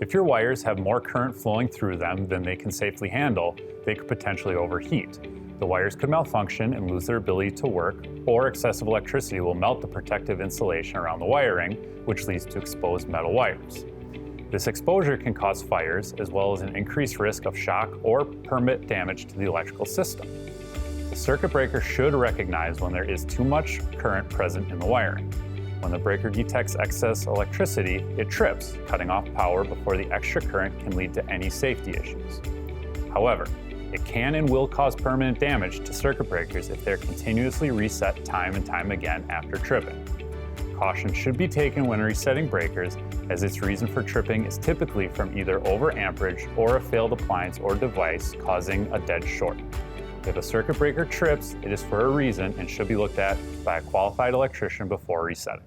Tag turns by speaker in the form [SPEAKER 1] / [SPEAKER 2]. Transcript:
[SPEAKER 1] If your wires have more current flowing through them than they can safely handle, they could potentially overheat. The wires could malfunction and lose their ability to work, or excessive electricity will melt the protective insulation around the wiring, which leads to exposed metal wires. This exposure can cause fires, as well as an increased risk of shock or permanent damage to the electrical system. The circuit breaker should recognize when there is too much current present in the wiring. When the breaker detects excess electricity, it trips, cutting off power before the extra current can lead to any safety issues. However, it can and will cause permanent damage to circuit breakers if they're continuously reset time and time again after tripping. Caution should be taken when resetting breakers, as its reason for tripping is typically from either over-amperage or a failed appliance or device causing a dead short. If a circuit breaker trips, it is for a reason and should be looked at by a qualified electrician before resetting.